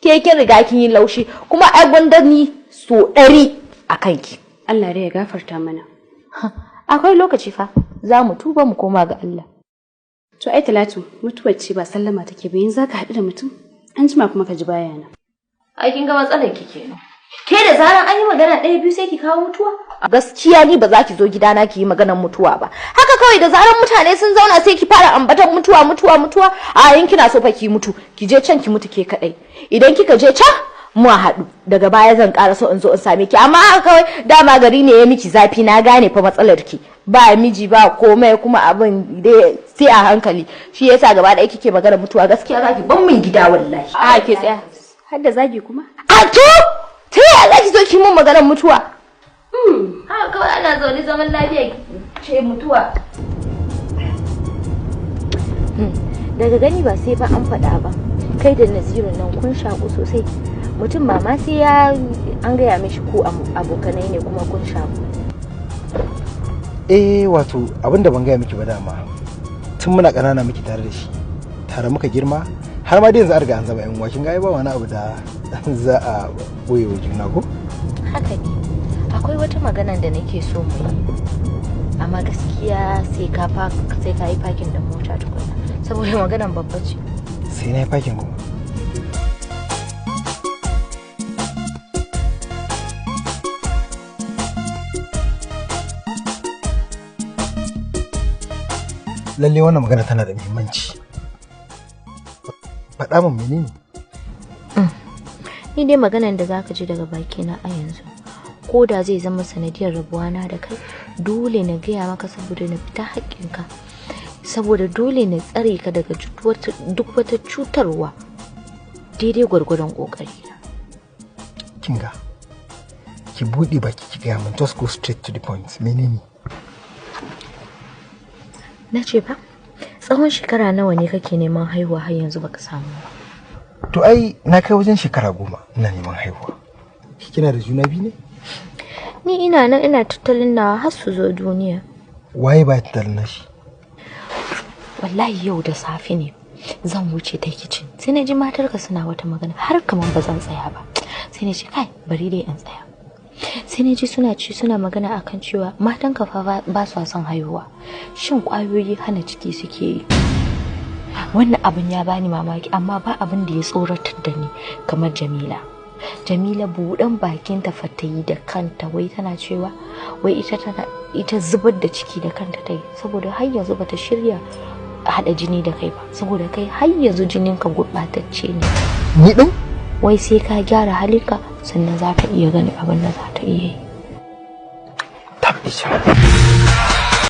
ke kin riga kin yi laushi kuma ai gwanda ni so 100 a kanki. Allah dai ya gafarta mana. Akwai lokaci fa za mu tuba mu koma ga Allah. To ai Talatu mutuwar ce ba sallama take ba, yanzu zaka haɗu da mutum an jima kuma ka ji bayana. Ai kin ga matsalar ki kenan. Ke da zaran an yi magana ɗaya biyu sai ki kawo mutuwa? Gaskiya ni ba za ki zo gidana ki yi maganar mutuwa ba. Haka kawai da zaran mutane sun zauna sai ki fara ambatan mutuwa. A yin kina so fa ki mutu, ki je can ki mutu ke kadai. Idan kika je can mu haɗu daga baya zan ƙara so in zo in same ki, amma haka kawai dama gari ne ya miki zafi, na gane fa matsalar ki. Ba miji ba komai kuma abin dai sai a hankali. Shi yasa gaba ɗaya kike magana mutuwa, gaskiya zaki ban min gida wallahi. A ke tsaya. Har da zagi kuma? A to ta yaya za ki zo ki mun maganar mutuwa? Haka kawai ana zaune zaman lafiya ce mutuwa. Daga gani ba sai ba an faɗa ba, kai da Nasiru nan kun shaku sosai. Mutum ba ma sai ya an gaya mishi ko abokanai ne kuma kun shaku. Wato abinda ban gaya miki ba dama tun muna ƙanana miki tare da shi, tare muka girma har ma dai yanzu an riga an zama yan uwa. Kin ga ba wani abu da za a boye wa juna ko? Haka ne. Akwai wata magana da nake so mu yi, amma gaskiya sai ka yi fakin da mota tukuna saboda maganan babba ce. Sai na yi fakin kuma. Lalle wannan magana tana da muhimmanci. Faɗa min menene? Ni dai maganan da zaka ji daga bakina a yanzu, ko da zai zama sanadiyar rabuwana da kai, dole na gaya maka saboda na fita haƙƙinka, saboda dole na tsare ka daga duk wata cutarwa daidai gwargwadon ƙoƙarina. Kinga, ki buɗe baki ki gaya min, just go straight to the point. Menene? Na ce ba, tsawon shekara nawa ne kake neman haihuwa har yanzu baka samu ba? To ai na kai wajen shekara 10 ina neman haihuwa. Kina da juna biyu ne? Ni ina nan ina tattalin nawa har su zo duniya. Waye ba tattalin nashi? Wallahi yau da safe ne zan wuce ta kitchen sai na ji matarka suna wata magana har kaman ba zan tsaya ba. Sai na ce kai bari dai in tsaya. Sai na ji suna magana akan cewa matanka fa ba su son haihuwa. Shin kwayoyi hana ciki suke yi? Wannan abin ya bani mamaki, amma ba abin da ya tsoratar da ni kamar Jamila buɗan bakin ta fatayi da kanta wai tana cewa wai ita zubar da ciki da kanta ta yi saboda har yanzu bata shirya haɗa jini da kai ba, saboda kai har yanzu jininka gurɓatacce ne. Ni ɗin? Wai sai ka gyara halinka sannan za ka iya gani abin da za ta iya yi. Tabbisha.